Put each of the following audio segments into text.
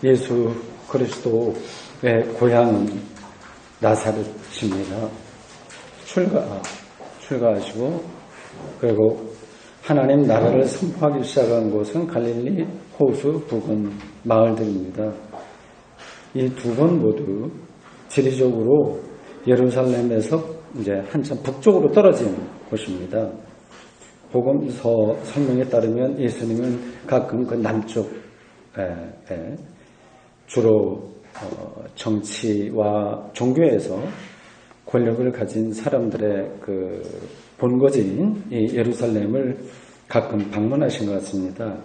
예수 그리스도의 고향은 나사렛입니다. 출가하시고 그리고 하나님 나라를 선포하기 시작한 곳은 갈릴리 호수 부근 마을들입니다. 이 두 번 모두 지리적으로 예루살렘에서 이제 한참 북쪽으로 떨어진 곳입니다. 복음서 설명에 따르면 예수님은 가끔 그 남쪽에 주로 정치와 종교에서 권력을 가진 사람들의 그 본거지인 이 예루살렘을 가끔 방문하신 것 같습니다.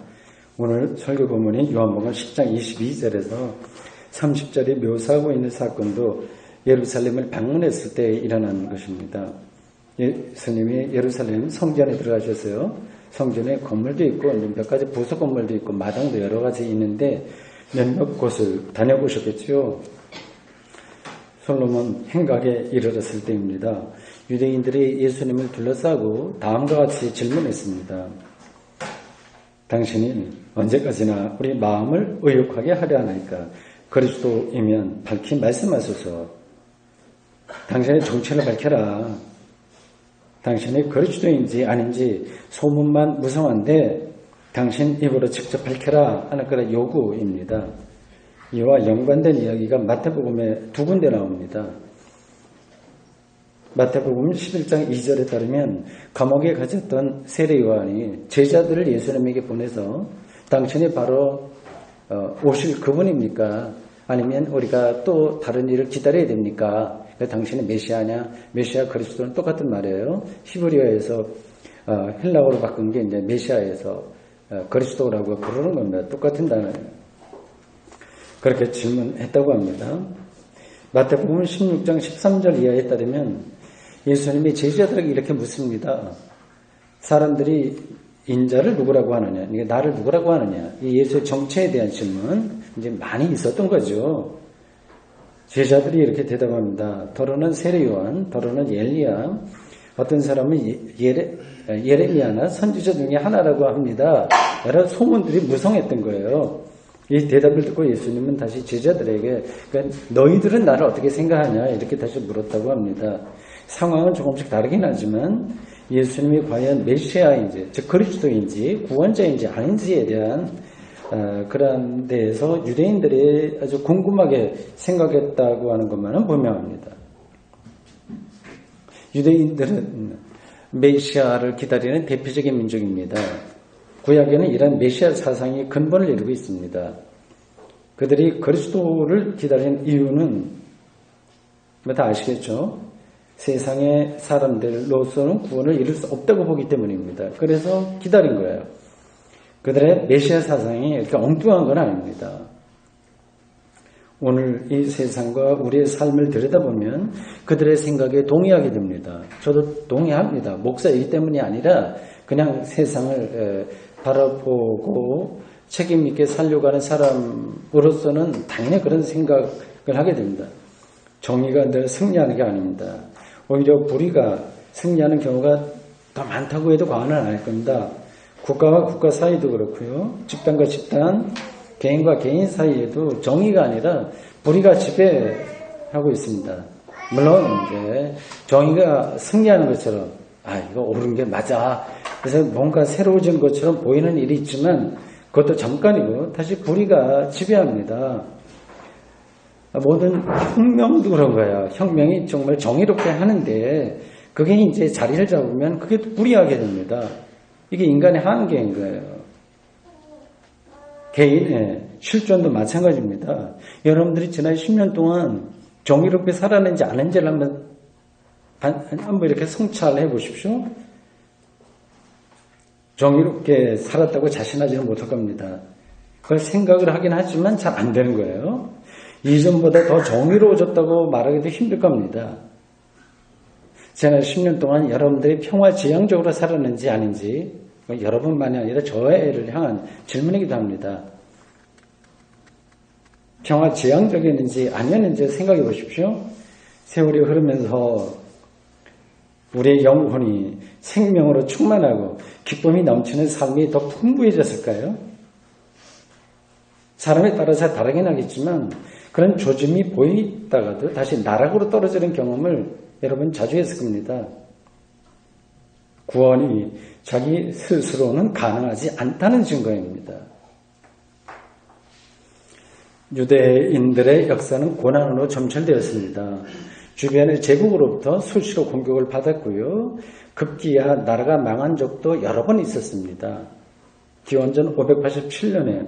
오늘 설교 본문인 요한복음 10장 22절에서 30절에 묘사하고 있는 사건도 예루살렘을 방문했을 때 일어난 것입니다. 예수님이 예루살렘 성전에 들어가셨어요. 성전에 건물도 있고 몇 가지 부속 건물도 있고 마당도 여러 가지 있는데 몇몇 곳을 다녀보셨겠죠. 솔로몬 행각에 이르렀을 때입니다. 유대인들이 예수님을 둘러싸고 다음과 같이 질문했습니다. 당신이 언제까지나 우리 마음을 의욕하게 하려 하나이까? 그리스도이면 밝히 말씀하소서. 당신의 정체를 밝혀라. 당신이 그리스도인지 아닌지 소문만 무성한데 당신 입으로 직접 밝혀라 하는 그런 요구입니다. 이와 연관된 이야기가 마태복음에 두 군데 나옵니다. 마태복음 11장 2절에 따르면 감옥에 갇혔던 세례요한이 제자들을 예수님에게 보내서 당신이 바로 오실 그분입니까? 아니면 우리가 또 다른 일을 기다려야 됩니까? 당신은 메시아냐? 메시아 그리스도는 똑같은 말이에요. 히브리어에서 헬라어로 바꾼 게 이제 메시아에서 그리스도라고 부르는 겁니다. 똑같은 단어예요. 그렇게 질문했다고 합니다. 마태복음 16장 13절 이하에 따르면 예수님이 제자들에게 이렇게 묻습니다. 사람들이 인자를 누구라고 하느냐? 나를 누구라고 하느냐? 이 예수의 정체에 대한 질문 이제 많이 있었던 거죠. 제자들이 이렇게 대답합니다. 더러는 세례요한, 더러는 엘리야, 어떤 사람은 예레미야나 선지자 중에 하나라고 합니다. 여러 소문들이 무성했던 거예요. 이 대답을 듣고 예수님은 다시 제자들에게 그러니까 너희들은 나를 어떻게 생각하냐 이렇게 다시 물었다고 합니다. 상황은 조금씩 다르긴 하지만 예수님이 과연 메시아인지 즉 그리스도인지 구원자인지 아닌지에 대한 그런 데에서 유대인들이 아주 궁금하게 생각했다고 하는 것만은 분명합니다. 유대인들은 메시아를 기다리는 대표적인 민족입니다. 구약에는 이런 메시아 사상이 근본을 이루고 있습니다. 그들이 그리스도를 기다리는 이유는 다 아시겠죠? 세상의 사람들로서는 구원을 이룰 수 없다고 보기 때문입니다. 그래서 기다린 거예요. 그들의 메시아 사상이 이렇게 엉뚱한 건 아닙니다. 오늘 이 세상과 우리의 삶을 들여다보면 그들의 생각에 동의하게 됩니다. 저도 동의합니다. 목사이기 때문이 아니라 그냥 세상을 바라보고 책임 있게 살려고 하는 사람으로서는 당연히 그런 생각을 하게 됩니다. 정의가 늘 승리하는 게 아닙니다. 오히려 불의가 승리하는 경우가 더 많다고 해도 과언은 아닐 겁니다. 국가와 국가 사이도 그렇고요. 집단과 집단, 개인과 개인 사이에도 정의가 아니라 불의가 지배하고 있습니다. 물론 이제 정의가 승리하는 것처럼 이거 옳은 게 맞아. 그래서 뭔가 새로워진 것처럼 보이는 일이 있지만 그것도 잠깐이고 다시 불의가 지배합니다. 모든 혁명도 그런 거예요. 혁명이 정말 정의롭게 하는데 그게 이제 자리를 잡으면 그게 불의하게 됩니다. 이게 인간의 한계인 거예요. 개인의 실존도 마찬가지입니다. 여러분들이 지난 10년 동안 정의롭게 살았는지 안 했는지를 한번 이렇게 성찰해 보십시오. 정의롭게 살았다고 자신하지는 못할 겁니다. 그걸 생각을 하긴 하지만 잘 안 되는 거예요. 이전보다 더 정의로워졌다고 말하기도 힘들 겁니다. 지난 10년 동안 여러분들이 평화지향적으로 살았는지 아닌지 여러분만이 아니라 저를 향한 질문이기도 합니다. 평화지향적이었는지 아니었는지 생각해 보십시오. 세월이 흐르면서 우리의 영혼이 생명으로 충만하고 기쁨이 넘치는 삶이 더 풍부해졌을까요? 사람에 따라서 다르긴 하겠지만 그런 조짐이 보이다가도 다시 나락으로 떨어지는 경험을 여러분 자주 했을 겁니다. 구원이 자기 스스로는 가능하지 않다는 증거입니다. 유대인들의 역사는 고난으로 점철되었습니다. 주변의 제국으로부터 수시로 공격을 받았고요. 급기야 나라가 망한 적도 여러 번 있었습니다. 기원전 587년에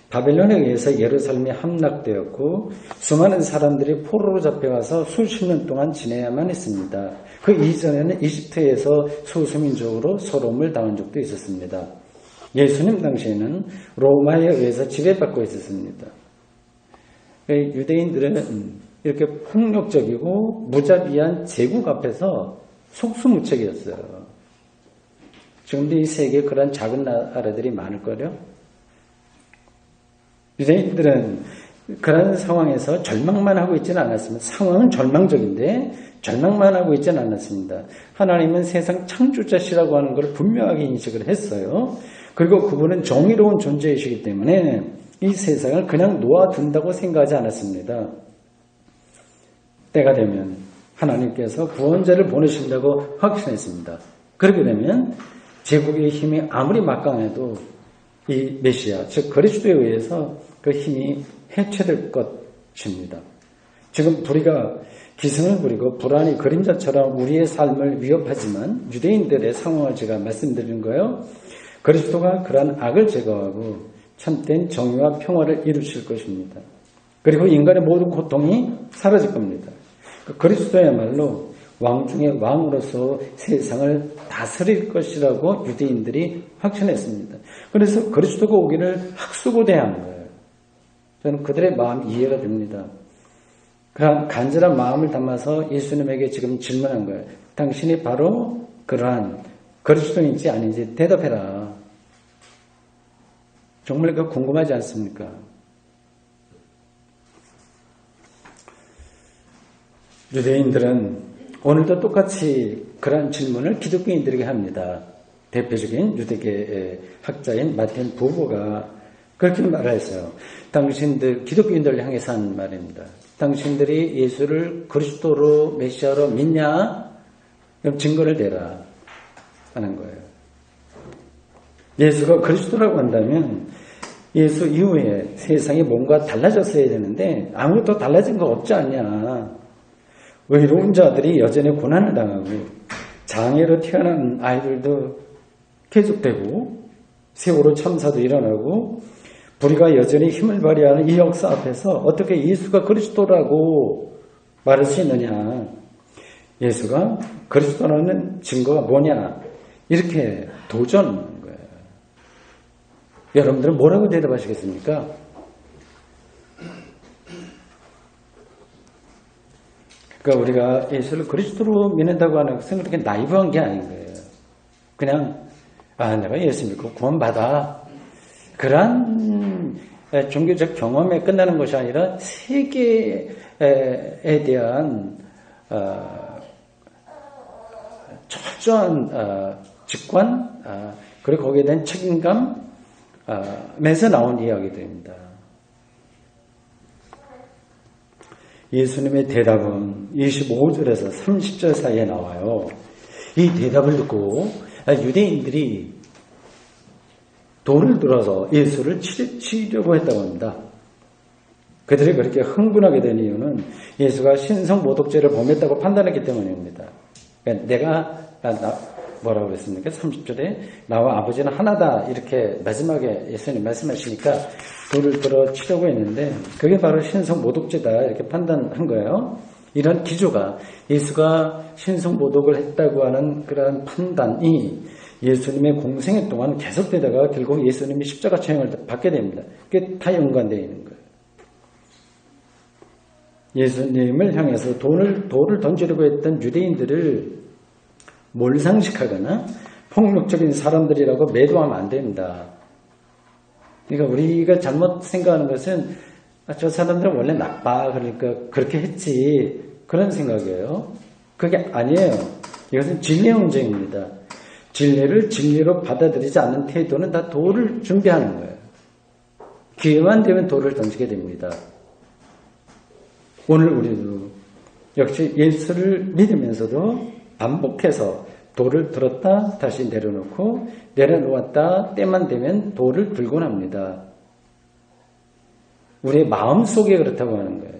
바벨론에 의해서 예루살렘이 함락되었고 수많은 사람들이 포로로 잡혀가서 수십 년 동안 지내야만 했습니다. 그 이전에는 이집트에서 소수민족으로 소돔을 당한 적도 있었습니다. 예수님 당시에는 로마에 의해서 지배받고 있었습니다. 유대인들은 이렇게 폭력적이고 무자비한 제국 앞에서 속수무책이었어요. 지금도 이 세계에 그런 작은 나라들이 많을걸요. 유대인들은 그런 상황에서 절망만 하고 있지는 않았습니다. 상황은 절망적인데 절망만 하고 있지는 않았습니다. 하나님은 세상 창조자시라고 하는 걸 분명하게 인식을 했어요. 그리고 그분은 정의로운 존재이시기 때문에 이 세상을 그냥 놓아둔다고 생각하지 않았습니다. 때가 되면 하나님께서 구원자를 보내신다고 확신했습니다. 그렇게 되면 제국의 힘이 아무리 막강해도 이 메시아, 즉 그리스도에 의해서 그 힘이 해체될 것입니다. 지금 우리가 기승을 부리고 불안이 그림자처럼 우리의 삶을 위협하지만 유대인들의 상황을 제가 말씀드리는 거예요. 그리스도가 그러한 악을 제거하고 참된 정의와 평화를 이루실 것입니다. 그리고 인간의 모든 고통이 사라질 겁니다. 그리스도야말로 왕 중의 왕으로서 세상을 다스릴 것이라고 유대인들이 확신했습니다. 그래서 그리스도가 오기를 학수고대한 거예요. 저는 그들의 마음이 이해가 됩니다. 그러한 간절한 마음을 담아서 예수님에게 지금 질문한 거예요. 당신이 바로 그러한 그리스도인지 아닌지 대답해라. 정말 그거 궁금하지 않습니까? 유대인들은 오늘도 똑같이 그러한 질문을 기독교인들에게 합니다. 대표적인 유대계 학자인 마틴 부부가 그렇게 말했어요. 당신들, 기독교인들을 향해서 한 말입니다. 당신들이 예수를 그리스도로 메시아로 믿냐? 그럼 증거를 대라 하는 거예요. 예수가 그리스도라고 한다면 예수 이후에 세상이 뭔가 달라졌어야 되는데 아무것도 달라진 거 없지 않냐. 의로운 자들이 여전히 고난을 당하고 장애로 태어난 아이들도 계속되고 세월호 참사도 일어나고 불의가 여전히 힘을 발휘하는 이 역사 앞에서 어떻게 예수가 그리스도라고 말할 수 있느냐. 예수가 그리스도라는 증거가 뭐냐. 이렇게 도전하는 거예요. 여러분들은 뭐라고 대답하시겠습니까? 그러니까 우리가 예수를 그리스도로 믿는다고 하는 것은 그렇게 나이브한 게 아닌 거예요. 그냥 내가 예수 믿고 구원받아. 그러한 종교적 경험에 끝나는 것이 아니라 세계에 대한 철저한 직관 그리고 거기에 대한 책임감에서 나온 이야기들입니다. 예수님의 대답은 25절에서 30절 사이에 나와요. 이 대답을 듣고 유대인들이 돌을 들어서 예수를 치려고 했다고 합니다. 그들이 그렇게 흥분하게 된 이유는 예수가 신성모독죄를 범했다고 판단했기 때문입니다. 그러니까 내가 뭐라고 그랬습니까? 30절에 나와 아버지는 하나다 이렇게 마지막에 예수님 말씀하시니까 돌을 들어 치려고 했는데 그게 바로 신성모독죄다 이렇게 판단한 거예요. 이런 기조가 예수가 신성모독을 했다고 하는 그런 판단이 예수님의 공생애 동안 계속되다가 결국 예수님이 십자가 처형을 받게 됩니다. 그게 다 연관되어 있는 거예요. 예수님을 향해서 돌을 던지려고 했던 유대인들을 몰상식하거나 폭력적인 사람들이라고 매도하면 안 됩니다. 그러니까 우리가 잘못 생각하는 것은 저 사람들은 원래 나빠 그러니까 그렇게 했지 그런 생각이에요. 그게 아니에요. 이것은 진리의 문제입니다. 진리를 진리로 받아들이지 않는 태도는 다 돌을 준비하는 거예요. 기회만 되면 돌을 던지게 됩니다. 오늘 우리도 역시 예수를 믿으면서도 반복해서 돌을 들었다 다시 내려놓고 내려놓았다 때만 되면 돌을 들곤 합니다. 우리의 마음속에 그렇다고 하는 거예요.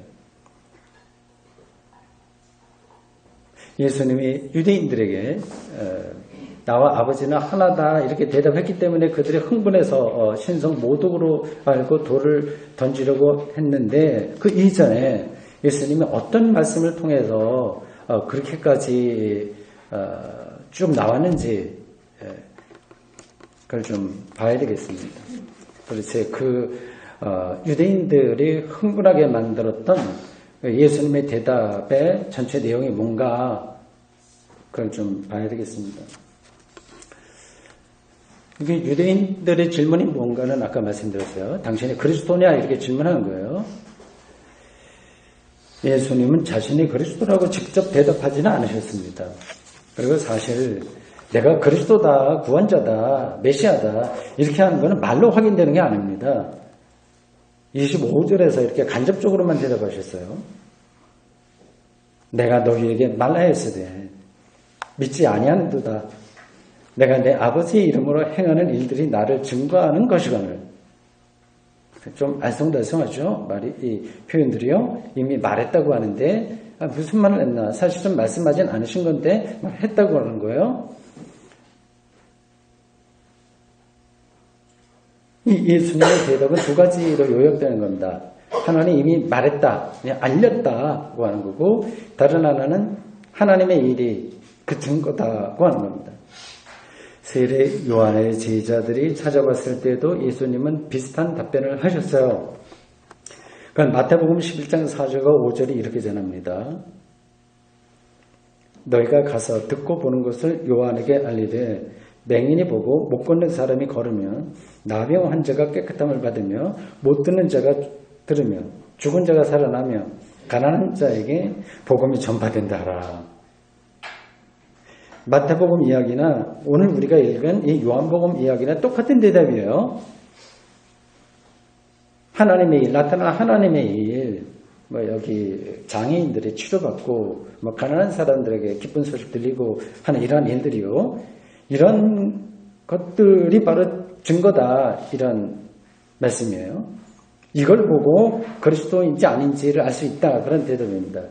예수님이 유대인들에게 나와 아버지는 하나다 이렇게 대답했기 때문에 그들이 흥분해서 신성 모독으로 알고 돌을 던지려고 했는데 그 이전에 예수님이 어떤 말씀을 통해서 그렇게까지 쭉 나왔는지 그걸 좀 봐야 되겠습니다. 도대체 유대인들이 흥분하게 만들었던 예수님의 대답의 전체 내용이 뭔가 그걸 좀 봐야 되겠습니다. 이게 유대인들의 질문이 뭔가는 아까 말씀드렸어요. 당신이 그리스도냐 이렇게 질문하는 거예요. 예수님은 자신이 그리스도라고 직접 대답하지는 않으셨습니다. 그리고 사실 내가 그리스도다, 구원자다, 메시아다 이렇게 하는 것은 말로 확인되는 게 아닙니다. 25절에서 이렇게 간접적으로만 대답하셨어요. 내가 너희에게 말하였으되 믿지 아니하는도다. 내가 내 아버지의 이름으로 행하는 일들이 나를 증거하는 것이거늘. 좀 알쏭달쏭하죠? 이 표현들이요. 이미 말했다고 하는데 무슨 말을 했나? 사실은 말씀하진 않으신 건데 말했다고 하는 거예요. 이 예수님의 대답은 두 가지로 요약되는 겁니다. 하나는 이미 말했다, 알렸다고 하는 거고 다른 하나는 하나님의 일이 그 증거다고 하는 겁니다. 세례 요한의 제자들이 찾아봤을 때도 예수님은 비슷한 답변을 하셨어요. 그러니까 마태복음 11장 4절과 5절이 이렇게 전합니다. 너희가 가서 듣고 보는 것을 요한에게 알리되 맹인이 보고 못 걷는 사람이 걸으면 나병 환자가 깨끗함을 받으며 못 듣는 자가 들으며 죽은 자가 살아나며 가난한 자에게 복음이 전파된다 하라. 마태복음 이야기나 오늘 우리가 읽은 이 요한복음 이야기나 똑같은 대답이에요. 하나님의 일, 나타난 하나님의 일, 여기 장애인들이 치료받고 가난한 사람들에게 기쁜 소식 들리고 하는 이러한 일들이요. 이런 것들이 바로 증거다 이런 말씀이에요. 이걸 보고 그리스도인지 아닌지를 알 수 있다 그런 대답입니다.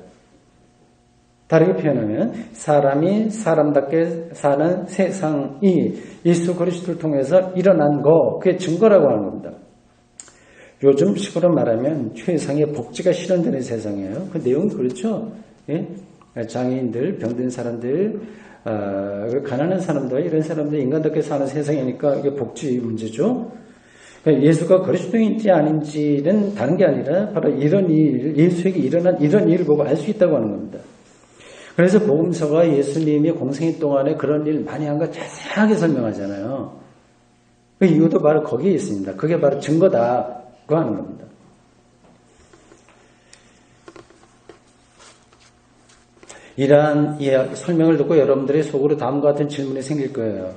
다르게 표현하면 사람이 사람답게 사는 세상이 예수 그리스도를 통해서 일어난 거 그게 증거라고 하는 겁니다. 요즘식으로 말하면 최상의 복지가 실현되는 세상이에요. 그 내용이 그렇죠. 예? 장애인들, 병든 사람들, 가난한 사람들 이런 사람들 인간답게 사는 세상이니까 이게 복지 문제죠. 예수가 그리스도인지 아닌지는 다른 게 아니라 바로 이런 일, 예수에게 일어난 이런 일을 보고 알 수 있다고 하는 겁니다. 그래서 복음서가 예수님이 공생애 동안에 그런 일 많이 한 거 자세하게 설명하잖아요. 그 이유도 바로 거기에 있습니다. 그게 바로 증거다고 하는 겁니다. 이러한 설명을 듣고 여러분들의 속으로 다음과 같은 질문이 생길 거예요.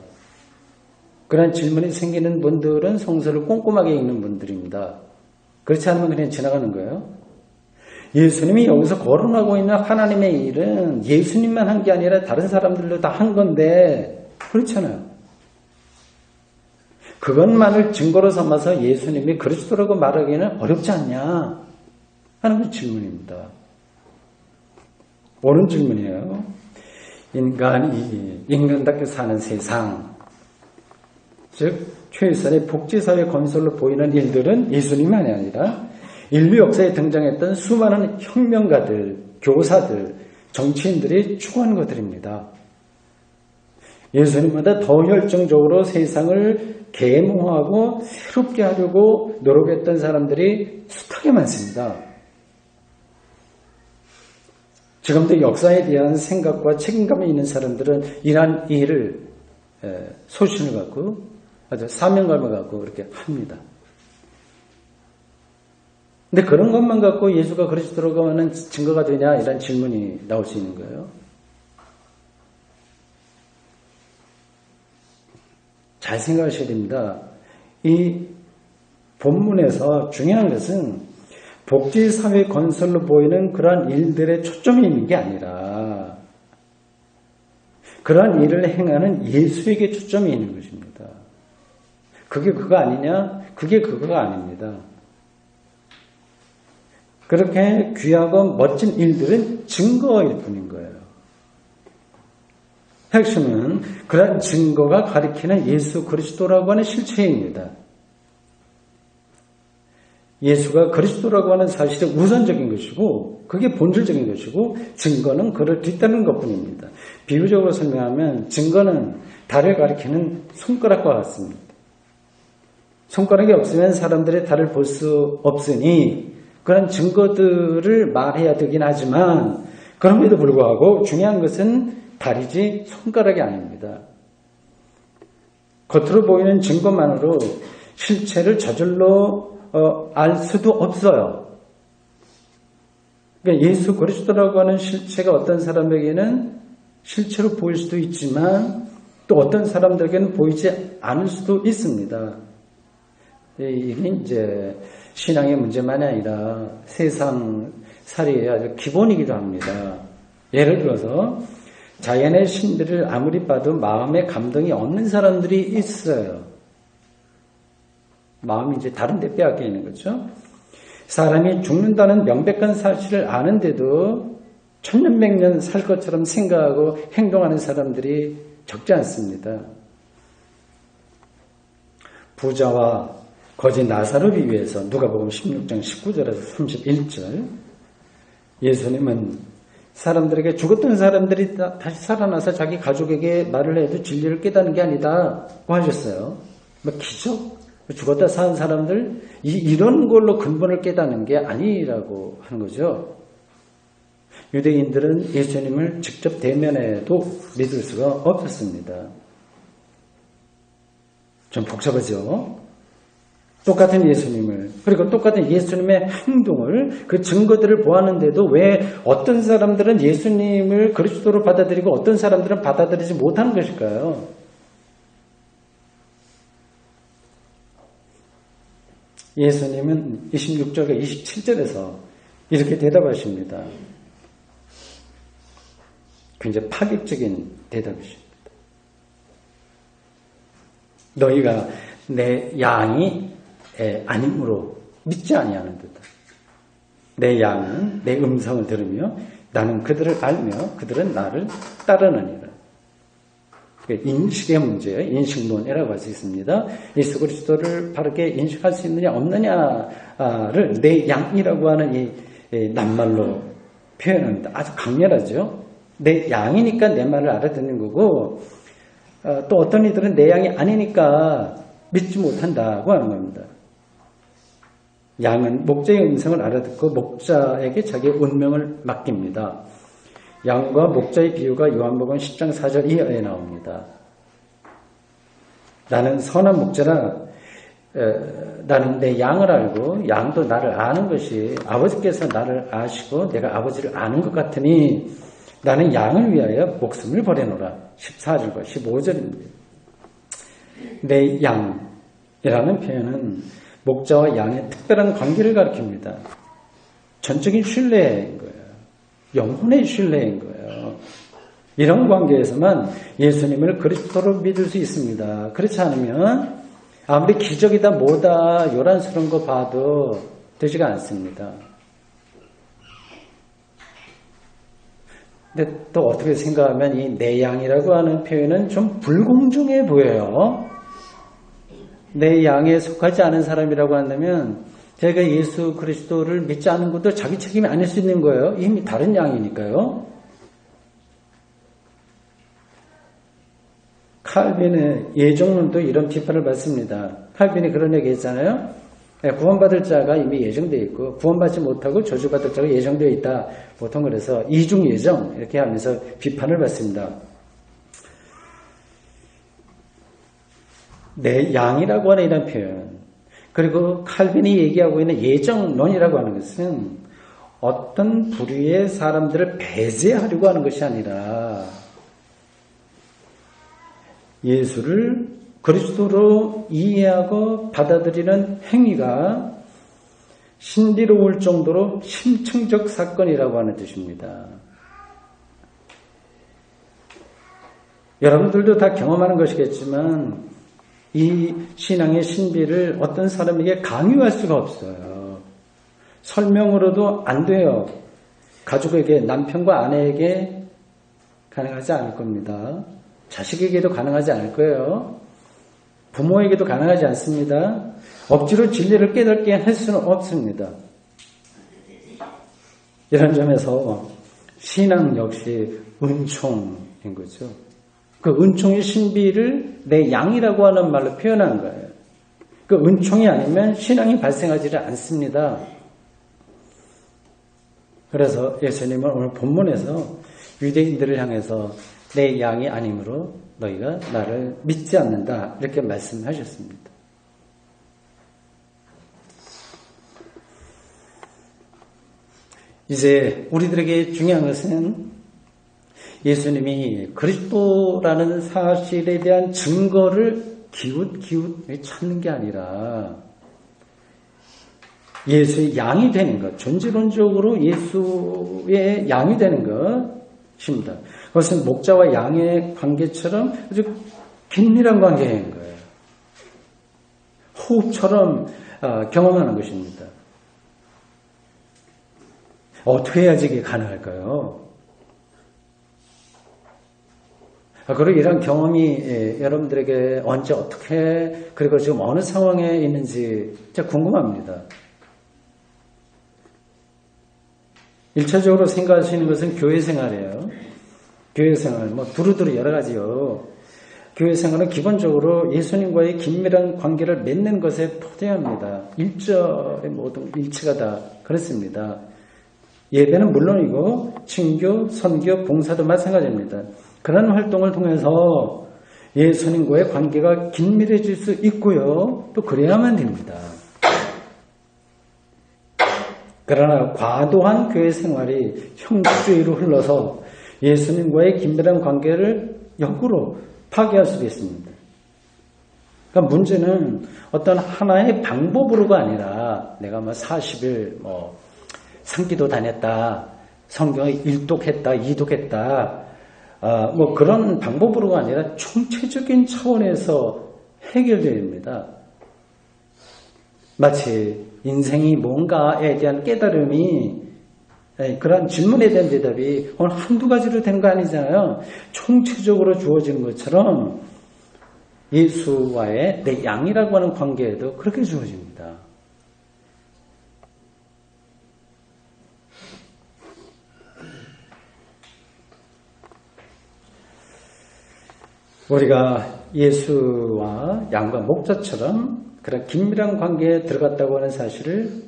그런 질문이 생기는 분들은 성서를 꼼꼼하게 읽는 분들입니다. 그렇지 않으면 그냥 지나가는 거예요. 예수님이 여기서 거론하고 있는 하나님의 일은 예수님만 한 게 아니라 다른 사람들도 다 한 건데 그렇잖아요. 그것만을 증거로 삼아서 예수님이 그리스도라고 말하기는 어렵지 않냐 하는 그 질문입니다. 옳은 질문이에요. 인간이 인간답게 사는 세상, 즉 최선의 복지사회 건설로 보이는 일들은 예수님만이 아니라 인류 역사에 등장했던 수많은 혁명가들, 교사들, 정치인들이 추구하는 것들입니다. 예수님보다 더 열정적으로 세상을 계몽하고 새롭게 하려고 노력했던 사람들이 숱하게 많습니다. 지금도 역사에 대한 생각과 책임감이 있는 사람들은 이러한 일을 소신을 갖고 아주 사명감을 갖고 그렇게 합니다. 근데 그런 것만 갖고 예수가 그리스도라고 하는 증거가 되냐 이런 질문이 나올 수 있는 거예요. 잘 생각하셔야 됩니다. 이 본문에서 중요한 것은 복지사회 건설로 보이는 그러한 일들에 초점이 있는 게 아니라 그러한 일을 행하는 예수에게 초점이 있는 것입니다. 그게 그거 아니냐? 그게 그거가 아닙니다. 그렇게 귀하고 멋진 일들은 증거일 뿐인 거예요. 핵심은 그런 증거가 가리키는 예수 그리스도라고 하는 실체입니다. 예수가 그리스도라고 하는 사실이 우선적인 것이고 그게 본질적인 것이고 증거는 그를 뒤따르는 것뿐입니다. 비유적으로 설명하면 증거는 달을 가리키는 손가락과 같습니다. 손가락이 없으면 사람들이 달을 볼 수 없으니 그런 증거들을 말해야 되긴 하지만 그럼에도 불구하고 중요한 것은 달이지 손가락이 아닙니다. 겉으로 보이는 증거만으로 실체를 저절로 알 수도 없어요. 그러니까 예수 그리스도라고 하는 실체가 어떤 사람에게는 실체로 보일 수도 있지만 또 어떤 사람들에게는 보이지 않을 수도 있습니다. 이게 이제 신앙의 문제만이 아니라 세상 살이의 아주 기본이기도 합니다. 예를 들어서 자연의 신들을 아무리 봐도 마음에 감동이 없는 사람들이 있어요. 마음이 이제 다른 데 빼앗겨 있는 거죠. 사람이 죽는다는 명백한 사실을 아는데도 천년백년 살 것처럼 생각하고 행동하는 사람들이 적지 않습니다. 부자와 거지 나사로 비유해서 누가복음 16장 19절에서 31절 예수님은 사람들에게 죽었던 사람들이 다시 살아나서 자기 가족에게 말을 해도 진리를 깨닫는 게 아니다고 하셨어요. 뭐 기적? 죽었다 산 사람들 이런 걸로 근본을 깨닫는 게 아니라고 하는 거죠. 유대인들은 예수님을 직접 대면해도 믿을 수가 없었습니다. 좀 복잡하죠. 똑같은 예수님을 그리고 똑같은 예수님의 행동을 그 증거들을 보았는데도 왜 어떤 사람들은 예수님을 그리스도로 받아들이고 어떤 사람들은 받아들이지 못하는 것일까요? 예수님은 26절과 27절에서 이렇게 대답하십니다. 굉장히 파격적인 대답이십니다. 너희가 내 양이 아님으로 믿지 아니하는 듯다. 내 양은 내 음성을 들으며 나는 그들을 알며 그들은 나를 따르느니라. 인식의 문제예요. 인식론이라고 할 수 있습니다. 예수 그리스도를 바르게 인식할 수 있느냐 없느냐를 내 양이라고 하는 이 낱말로 표현합니다. 아주 강렬하죠. 내 양이니까 내 말을 알아듣는 거고 또 어떤 이들은 내 양이 아니니까 믿지 못한다고 하는 겁니다. 양은 목자의 음성을 알아듣고 목자에게 자기의 운명을 맡깁니다. 양과 목자의 비유가 요한복음 10장 4절 이하에 나옵니다. 나는 선한 목자라 나는 내 양을 알고 양도 나를 아는 것이 아버지께서 나를 아시고 내가 아버지를 아는 것 같으니 나는 양을 위하여 목숨을 버려놓으라. 14절과 15절입니다. 내 양이라는 표현은 목자와 양의 특별한 관계를 가리킵니다. 전적인 신뢰인 거예요. 영혼의 신뢰인 거예요. 이런 관계에서만 예수님을 그리스도로 믿을 수 있습니다. 그렇지 않으면 아무리 기적이다 뭐다 요란스러운 거 봐도 되지가 않습니다. 근데 또 어떻게 생각하면 이 내 양이라고 하는 표현은 좀 불공정해 보여요. 내 양에 속하지 않은 사람이라고 한다면 제가 예수 그리스도를 믿지 않은 것도 자기 책임이 아닐 수 있는 거예요. 이미 다른 양이니까요. 칼빈의 예정론도 이런 비판을 받습니다. 칼빈이 그런 얘기 했잖아요. 구원받을 자가 이미 예정되어 있고 구원받지 못하고 저주받을 자가 예정되어 있다. 보통 그래서 이중 예정 이렇게 하면서 비판을 받습니다. 내 양이라고 하는 이런 표현 그리고 칼빈이 얘기하고 있는 예정론이라고 하는 것은 어떤 부류의 사람들을 배제하려고 하는 것이 아니라 예수를 그리스도로 이해하고 받아들이는 행위가 신비로울 정도로 심층적 사건이라고 하는 뜻입니다. 여러분들도 다 경험하는 것이겠지만 이 신앙의 신비를 어떤 사람에게 강요할 수가 없어요. 설명으로도 안 돼요. 가족에게, 남편과 아내에게 가능하지 않을 겁니다. 자식에게도 가능하지 않을 거예요. 부모에게도 가능하지 않습니다. 억지로 진리를 깨닫게 할 수는 없습니다. 이런 점에서 신앙 역시 은총인 거죠. 그 은총의 신비를 내 양이라고 하는 말로 표현한 거예요. 그 은총이 아니면 신앙이 발생하지 않습니다. 그래서 예수님은 오늘 본문에서 유대인들을 향해서 내 양이 아니므로 너희가 나를 믿지 않는다 이렇게 말씀하셨습니다. 이제 우리들에게 중요한 것은 예수님이 그리스도라는 사실에 대한 증거를 기웃기웃 찾는 게 아니라 예수의 양이 되는 것, 존재론적으로 예수의 양이 되는 것입니다. 그것은 목자와 양의 관계처럼 아주 긴밀한 관계인 거예요. 호흡처럼 경험하는 것입니다. 어떻게 해야지 이게 가능할까요? 그리고 이런 경험이 여러분들에게 언제 어떻게 그리고 지금 어느 상황에 있는지 진짜 궁금합니다. 1차적으로 생각하시는 것은 교회 생활이에요. 교회 생활, 두루두루 여러 가지요. 교회 생활은 기본적으로 예수님과의 긴밀한 관계를 맺는 것에 토대합니다. 1절의 모든 일치가 다 그렇습니다. 예배는 물론이고 친교, 선교, 봉사도 마찬가지입니다. 그런 활동을 통해서 예수님과의 관계가 긴밀해질 수 있고요. 또 그래야만 됩니다. 그러나 과도한 교회 생활이 형식주의로 흘러서 예수님과의 긴밀한 관계를 역으로 파괴할 수도 있습니다. 그러니까 문제는 어떤 하나의 방법으로가 아니라 내가 40일 상기도 다녔다, 성경을 1독했다, 2독했다, 그런 방법으로가 아니라 총체적인 차원에서 해결됩니다. 마치 인생이 뭔가에 대한 깨달음이 그런 질문에 대한 대답이 오늘 한두 가지로 되는 거 아니잖아요. 총체적으로 주어지는 것처럼 예수와의 내 양이라고 하는 관계에도 그렇게 주어집니다. 우리가 예수와 양과 목자처럼 그런 긴밀한 관계에 들어갔다고 하는 사실을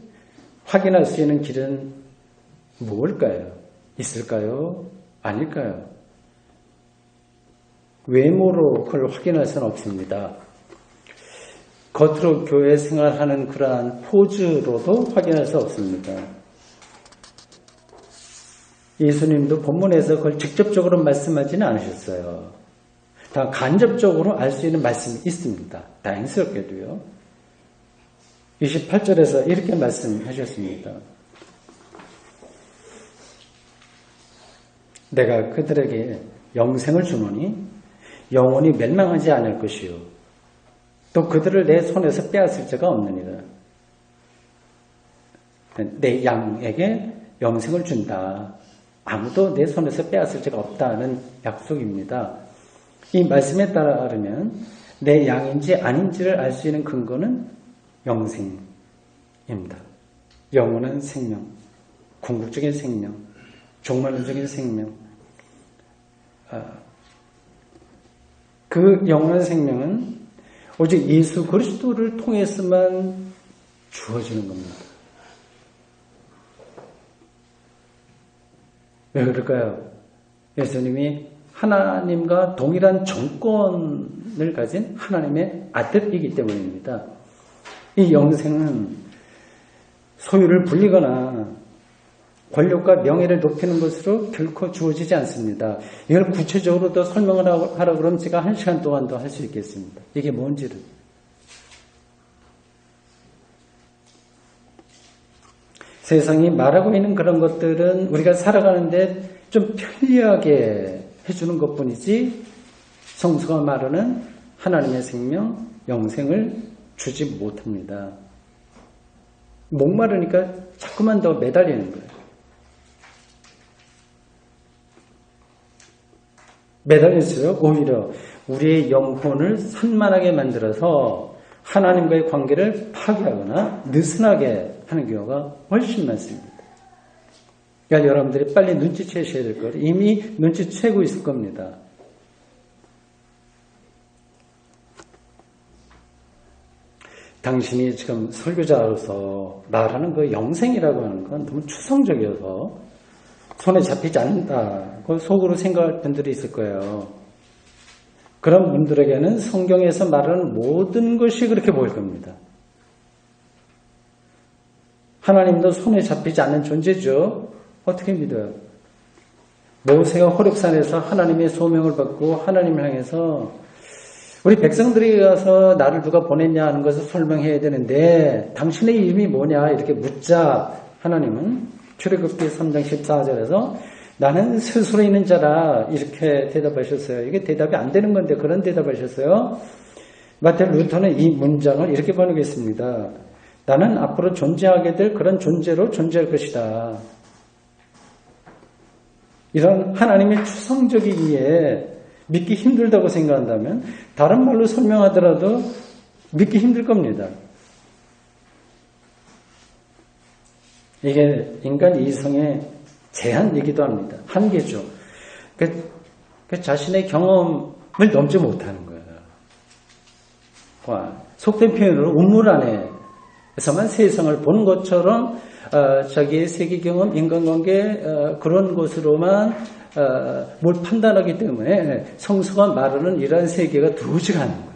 확인할 수 있는 길은 무엇일까요? 있을까요? 아닐까요? 외모로 그걸 확인할 수는 없습니다. 겉으로 교회 생활하는 그러한 포즈로도 확인할 수 없습니다. 예수님도 본문에서 그걸 직접적으로 말씀하지는 않으셨어요. 다 간접적으로 알 수 있는 말씀이 있습니다. 다행스럽게도요. 28절에서 이렇게 말씀하셨습니다. 내가 그들에게 영생을 주노니 영원히 멸망하지 않을 것이요 또 그들을 내 손에서 빼앗을 자가 없느니라. 내 양에게 영생을 준다. 아무도 내 손에서 빼앗을 자가 없다는 약속입니다. 이 말씀에 따르면 내 양인지 아닌지를 알 수 있는 근거는 영생입니다. 영원한 생명, 궁극적인 생명, 종말론적인 생명. 그 영원한 생명은 오직 예수 그리스도를 통해서만 주어지는 겁니다. 왜 그럴까요? 예수님이 하나님과 동일한 정권을 가진 하나님의 아들이기 때문입니다. 이 영생은 소유를 불리거나 권력과 명예를 높이는 것으로 결코 주어지지 않습니다. 이걸 구체적으로 더 설명을 하라 그러면 제가 1시간 동안 더 할 수 있겠습니다. 이게 뭔지를. 세상이 말하고 있는 그런 것들은 우리가 살아가는데 좀 편리하게 해주는 것뿐이지 성서가 말하는 하나님의 생명, 영생을 주지 못합니다. 목마르니까 자꾸만 더 매달리는 거예요. 매달릴수록 오히려 우리의 영혼을 산만하게 만들어서 하나님과의 관계를 파괴하거나 느슨하게 하는 경우가 훨씬 많습니다. 그러니까 여러분들이 빨리 눈치채셔야 될 거예요. 이미 눈치채고 있을 겁니다. 당신이 지금 설교자로서 말하는 그 영생이라고 하는 건 너무 추상적이어서 손에 잡히지 않는다. 그 속으로 생각할 분들이 있을 거예요. 그런 분들에게는 성경에서 말하는 모든 것이 그렇게 보일 겁니다. 하나님도 손에 잡히지 않는 존재죠. 어떻게 믿어요? 모세가 호렙산에서 하나님의 소명을 받고 하나님을 향해서 우리 백성들이 가서 나를 누가 보냈냐 하는 것을 설명해야 되는데 당신의 이름이 뭐냐 이렇게 묻자 하나님은 출애굽기 3장 14절에서 나는 스스로 있는 자라 이렇게 대답하셨어요. 이게 대답이 안 되는 건데 그런 대답하셨어요. 마틴 루터는 이 문장을 이렇게 번역했습니다. 나는 앞으로 존재하게 될 그런 존재로 존재할 것이다. 이런 하나님의 추상적이기에 믿기 힘들다고 생각한다면 다른 말로 설명하더라도 믿기 힘들 겁니다. 이게 인간 이성의 제한이기도 합니다. 한계죠. 그 자신의 경험을 넘지 못하는 거예요. 속된 표현으로 우물 안에서만 세상을 보는 것처럼 자기의 세계 경험, 인간관계 그런 것으로만 뭘 판단하기 때문에 성서가 말하는 이러한 세계가 들어오지가 않는 거예요.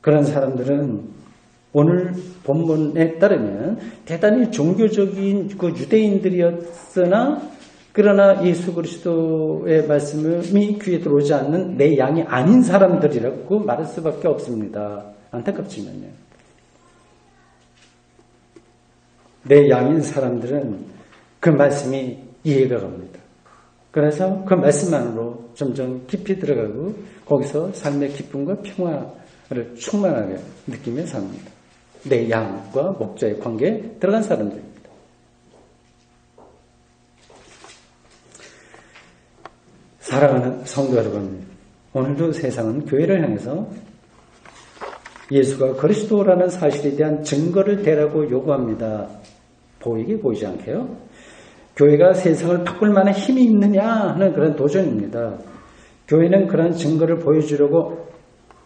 그런 사람들은 오늘 본문에 따르면 대단히 종교적인 그 유대인들이었으나 그러나 예수 그리스도의 말씀이 귀에 들어오지 않는 내 양이 아닌 사람들이라고 말할 수밖에 없습니다. 안타깝지만요. 내 양인 사람들은 그 말씀이 이해가 갑니다. 그래서 그 말씀만으로 점점 깊이 들어가고 거기서 삶의 기쁨과 평화를 충만하게 느끼며 삽니다. 내 양과 목자의 관계에 들어간 사람들입니다. 사랑하는 성도 여러분, 오늘도 세상은 교회를 향해서 예수가 그리스도라는 사실에 대한 증거를 대라고 요구합니다. 보이게 보이지 않게요. 교회가 세상을 바꿀 만한 힘이 있느냐 하는 그런 도전입니다. 교회는 그런 증거를 보여주려고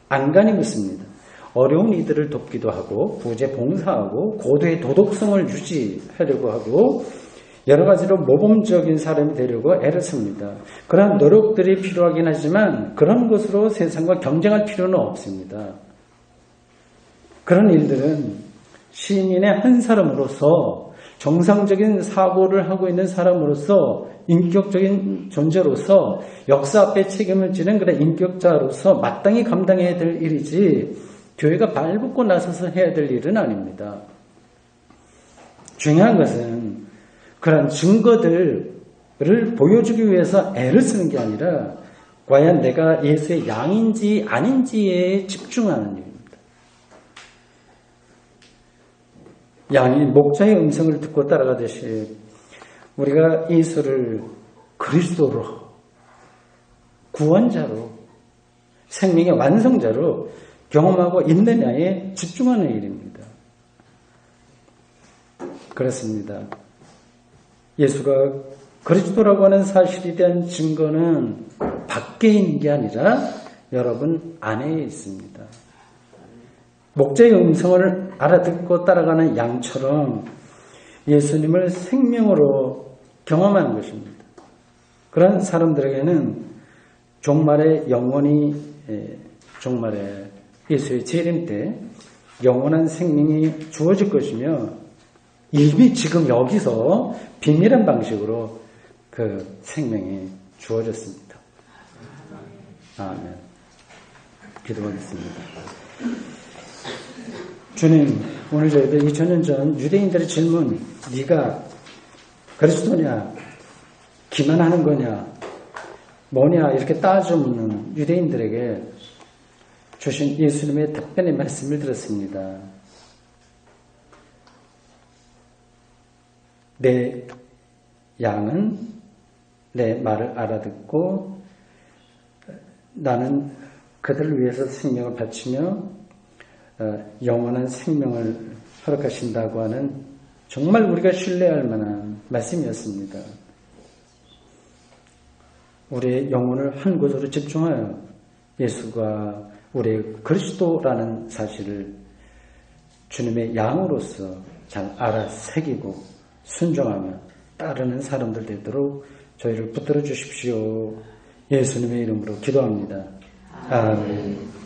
안간히 묻습니다. 어려운 이들을 돕기도 하고 구제 봉사하고 고도의 도덕성을 유지하려고 하고 여러 가지로 모범적인 사람이 되려고 애를 씁니다. 그러한 노력들이 필요하긴 하지만 그런 것으로 세상과 경쟁할 필요는 없습니다. 그런 일들은 시민의 한 사람으로서 정상적인 사고를 하고 있는 사람으로서 인격적인 존재로서 역사 앞에 책임을 지는 그런 인격자로서 마땅히 감당해야 될 일이지 교회가 발벗고 나서서 해야 될 일은 아닙니다. 중요한 것은 그런 증거들을 보여주기 위해서 애를 쓰는 게 아니라 과연 내가 예수의 양인지 아닌지에 집중하는 일입니다. 양이 목자의 음성을 듣고 따라가듯이 우리가 예수를 그리스도로 구원자로 생명의 완성자로 경험하고 있느냐에 집중하는 일입니다. 그렇습니다. 예수가 그리스도라고 하는 사실에 대한 증거는 밖에 있는 게 아니라 여러분 안에 있습니다. 목자의 음성을 알아듣고 따라가는 양처럼 예수님을 생명으로 경험하는 것입니다. 그런 사람들에게는 종말의 영원히 종말의 예수의 재림 때 영원한 생명이 주어질 것이며 이미 지금 여기서 비밀한 방식으로 그 생명이 주어졌습니다. 아멘. 기도하겠습니다. 주님, 오늘 저희들 2000년 전 유대인들의 질문, 네가 그리스도냐, 기만하는 거냐, 뭐냐 이렇게 따져묻는 유대인들에게 주신 예수님의 답변의 말씀을 들었습니다. 내 양은 내 말을 알아듣고 나는 그들을 위해서 생명을 바치며 영원한 생명을 허락하신다고 하는 정말 우리가 신뢰할 만한 말씀이었습니다. 우리의 영혼을 한 곳으로 집중하여 예수가 우리의 그리스도라는 사실을 주님의 양으로서 잘 알아 새기고 순종하며 따르는 사람들 되도록 저희를 붙들어 주십시오. 예수님의 이름으로 기도합니다. 아멘.